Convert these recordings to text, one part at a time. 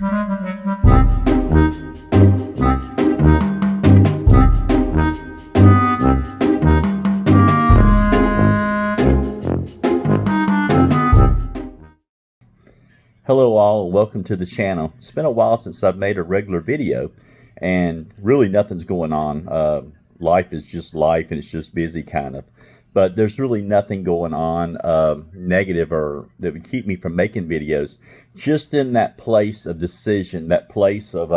Hello all, and welcome to the channel. It's been a while since I've made a regular video, and really nothing's going on. Life is just life, and it's just busy kind of. But there's really nothing going on negative or that would keep me from making videos. Just in that place of decision, that place of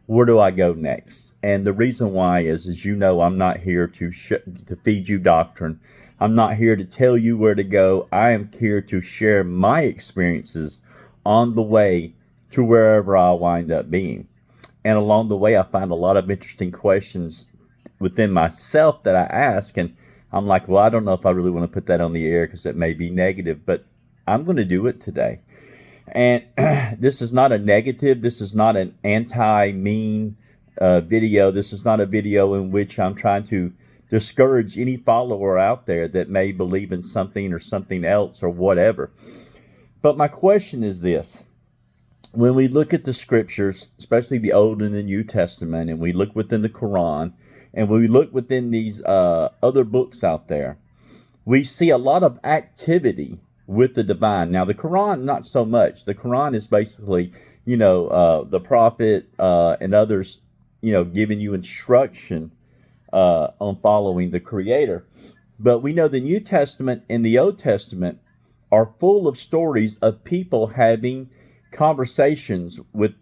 where do I go next? And the reason why is, as you know, I'm not here to feed you doctrine. I'm not here to tell you where to go. I am here to share my experiences on the way to wherever I'll wind up being. And along the way, I find a lot of interesting questions within myself that I ask, and I'm like, well, I don't know if I really want to put that on the air because it may be negative, but I'm going to do it today. And this is not a negative. This is not an anti-mean video. This is not a video in which I'm trying to discourage any follower out there that may believe in something or something else or whatever. But my question is this. When we look at the scriptures, especially the Old and the New Testament, and we look within the Quran, and we look within these other books out there, we see a lot of activity with the divine. Now, the Quran, not so much. The Quran is basically, the prophet and others, giving you instruction on following the Creator. But we know the New Testament and the Old Testament are full of stories of people having conversations with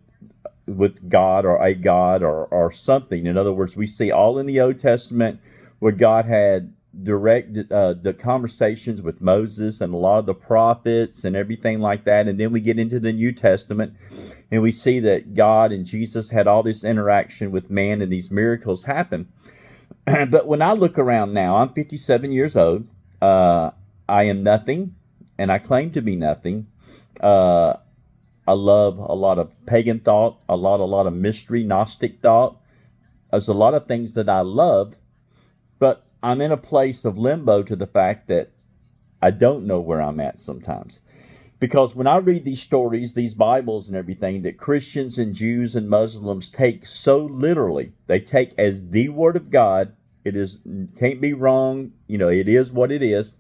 God or a God or something. In other words, we see all in the Old Testament where God had direct the conversations with Moses and a lot of the prophets and everything like that. And then we get into the New Testament and we see that God and Jesus had all this interaction with man and these miracles happen. But when I look around now, I'm 57 years old. I am nothing. And I claim to be nothing. I love a lot of pagan thought, a lot of mystery, Gnostic thought. There's a lot of things that I love, but I'm in a place of limbo to the fact that I don't know where I'm at sometimes. Because when I read these stories, these Bibles and everything that Christians and Jews and Muslims take so literally, they take as the Word of God. It can't be wrong. It is what it is.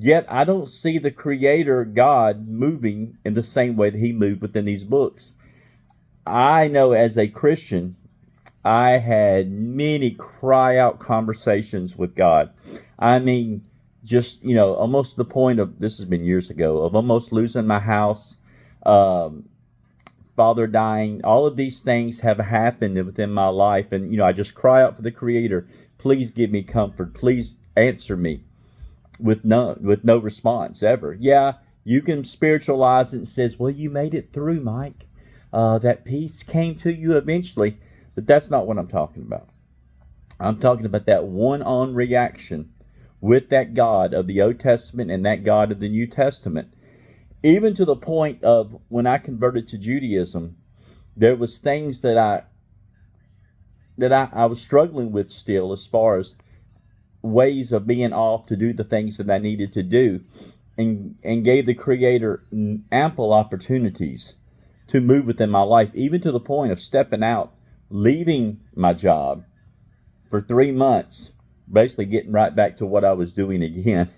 Yet I don't see the Creator God moving in the same way that He moved within these books. I know as a Christian, I had many cry-out conversations with God. I mean, just, almost to the point of, this has been years ago, of almost losing my house, father dying. All of these things have happened within my life. And, I just cry out for the Creator. Please give me comfort. Please answer me. With no response ever. Yeah, you can spiritualize it and says, well, you made it through, Mike. That peace came to you eventually. But that's not what I'm talking about. I'm talking about that one-on reaction with that God of the Old Testament and that God of the New Testament. Even to the point of when I converted to Judaism, there was things that I was struggling with still, as far as ways of being off to do the things that I needed to do, and gave the Creator ample opportunities to move within my life, even to the point of stepping out, leaving my job for 3 months, basically getting right back to what I was doing again,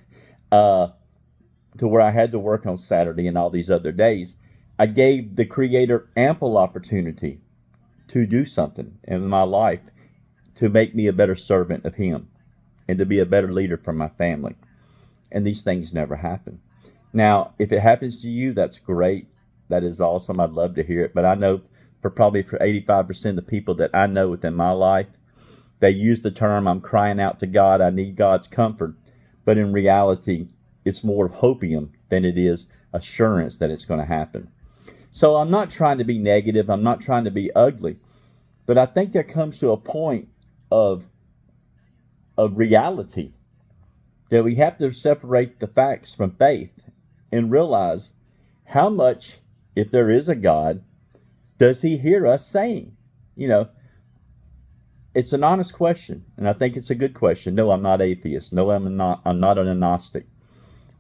to where I had to work on Saturday and all these other days. I gave the Creator ample opportunity to do something in my life to make me a better servant of Him, and to be a better leader for my family. And these things never happen. Now, if it happens to you, that's great. That is awesome. I'd love to hear it. But I know for 85% of the people that I know within my life, they use the term, I'm crying out to God, I need God's comfort. But in reality, it's more of hopium than it is assurance that it's going to happen. So I'm not trying to be negative. I'm not trying to be ugly. But I think there comes to a point of reality that we have to separate the facts from faith and realize how much, if there is a God, does He hear us saying? It's an honest question, and I think it's a good question. No, I'm not atheist. No, I'm not an agnostic.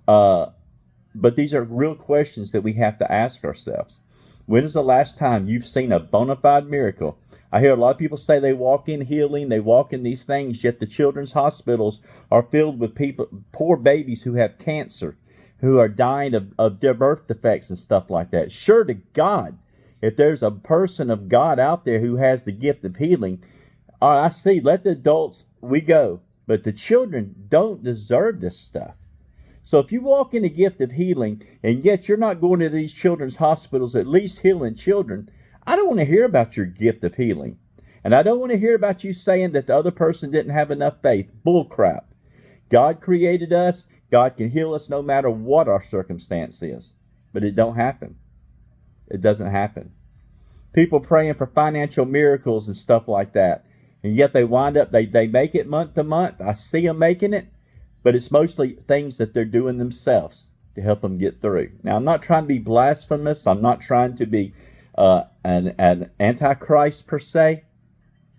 But these are real questions that we have to ask ourselves. When is the last time you've seen a bona fide miracle? I hear a lot of people say they walk in healing, they walk in these things, yet the children's hospitals are filled with people, poor babies who have cancer, who are dying of their birth defects and stuff like that. Sure to God, if there's a person of God out there who has the gift of healing, I see, let the adults, we go. But the children don't deserve this stuff. So if you walk in the gift of healing, and yet you're not going to these children's hospitals, at least healing children, I don't want to hear about your gift of healing. And I don't want to hear about you saying that the other person didn't have enough faith. Bull crap. God created us. God can heal us no matter what our circumstance is. But it don't happen. It doesn't happen. People praying for financial miracles and stuff like that. And yet they wind up, they make it month to month. I see them making it. But it's mostly things that they're doing themselves to help them get through. Now, I'm not trying to be blasphemous. I'm not trying to be an antichrist per se.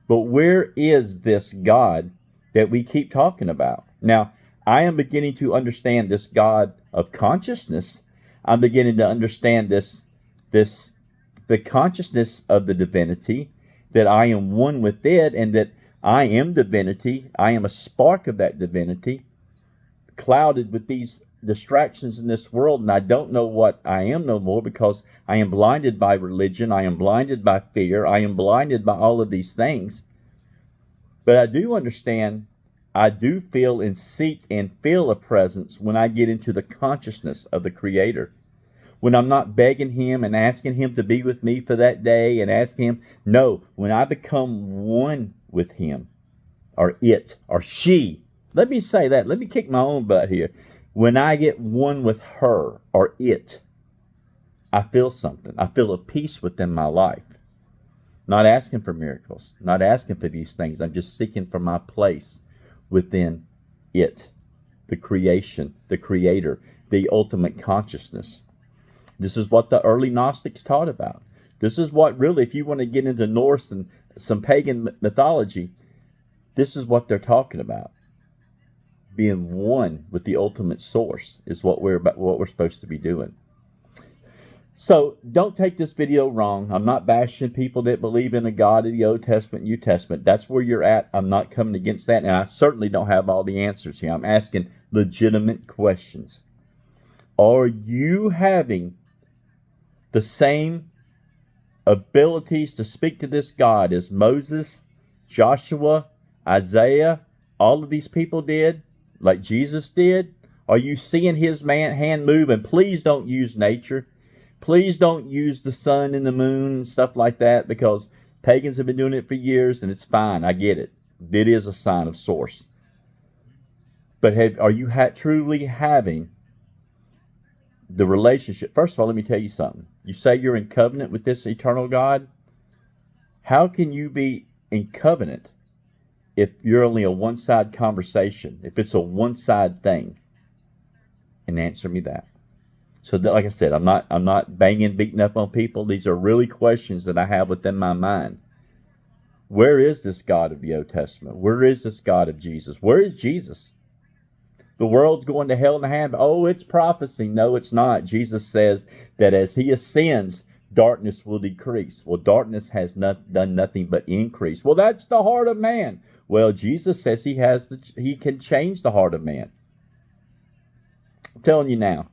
But where is this God that we keep talking about? Now, I am beginning to understand this God of consciousness. I'm beginning to understand the consciousness of the divinity, that I am one with it, and that I am divinity. I am a spark of that divinity, clouded with these distractions in this world, and I don't know what I am no more, because I am blinded by religion, I am blinded by fear, I am blinded by all of these things. But I do understand, I do feel and seek and feel a presence when I get into the consciousness of the Creator. When I'm not begging Him and asking Him to be with me for that day and asking Him, no, when I become one with Him, or it, or she. Let me say that. Let me kick my own butt here. When I get one with her or it, I feel something. I feel a peace within my life. Not asking for miracles. Not asking for these things. I'm just seeking for my place within it. The creation, the Creator, the ultimate consciousness. This is what the early Gnostics taught about. This is what really, if you want to get into Norse and some pagan mythology, this is what they're talking about. Being one with the ultimate source is what we're supposed to be doing. So don't take this video wrong. I'm not bashing people that believe in a God of the Old Testament, New Testament. That's where you're at. I'm not coming against that, and I certainly don't have all the answers here. I'm asking legitimate questions. Are you having the same abilities to speak to this God as Moses, Joshua, Isaiah, all of these people did? Like Jesus did? Are you seeing His hand move? And please don't use nature. Please don't use the sun and the moon and stuff like that, because pagans have been doing it for years, and it's fine. I get it. It is a sign of source. But are you truly having the relationship? First of all, let me tell you something. You say you're in covenant with this eternal God. How can you be in covenant if you're only a one-side conversation, if it's a one-side thing? And answer me that. So that, like I said, I'm not banging, beating up on people. These are really questions that I have within my mind. Where is this God of the Old Testament? Where is this God of Jesus? Where is Jesus? The world's going to hell in a hand. Oh, it's prophecy. No, it's not. Jesus says that as He ascends, darkness will decrease. Well, darkness has done nothing but increase. Well, that's the heart of man. Well, Jesus says He can change the heart of man. I'm telling you now,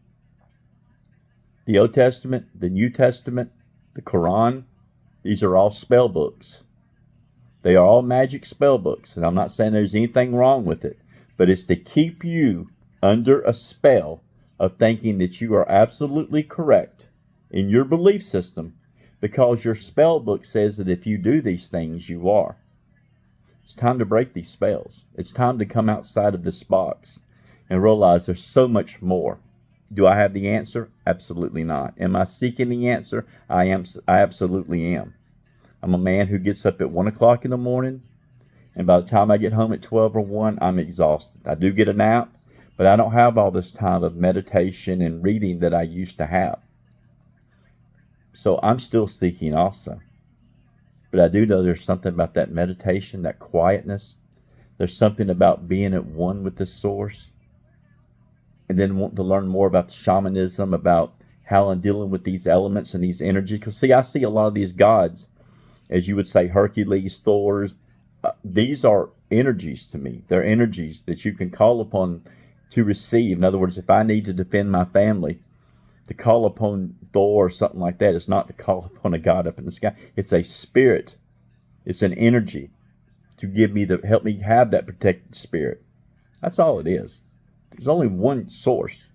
the Old Testament, the New Testament, the Quran, these are all spell books. They are all magic spell books, and I'm not saying there's anything wrong with it, but it's to keep you under a spell of thinking that you are absolutely correct in your belief system, because your spell book says that if you do these things, you are. It's time to break these spells. It's time to come outside of this box and realize there's so much more. Do I have the answer? Absolutely not. Am I seeking the answer? I absolutely am. I'm a man who gets up at 1 o'clock in the morning, and by the time I get home at 12 or 1, I'm exhausted. I do get a nap, but I don't have all this time of meditation and reading that I used to have. So I'm still seeking also. But I do know there's something about that meditation, that quietness. There's something about being at one with the source. And then want to learn more about shamanism, about how I'm dealing with these elements and these energies. Because see, I see a lot of these gods, as you would say, Hercules, Thor. These are energies to me. They're energies that you can call upon to receive. In other words, if I need to defend my family, to call upon Thor or something like that is not to call upon a god up in the sky. It's a spirit. It's an energy to give me help me have that protected spirit. That's all it is. There's only one source.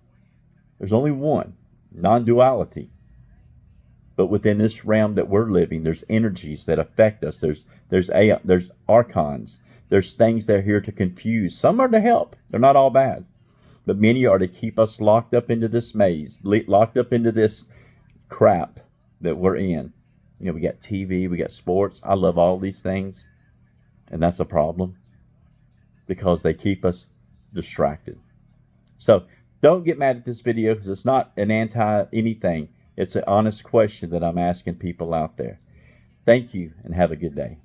There's only one. Non-duality. But within this realm that we're living, there's energies that affect us. There's archons. There's things that are here to confuse. Some are to help. They're not all bad. But many are to keep us locked up into this maze, locked up into this crap that we're in. You know, we got TV, we got sports. I love all these things. And that's a problem because they keep us distracted. So don't get mad at this video because it's not an anti-anything. It's an honest question that I'm asking people out there. Thank you and have a good day.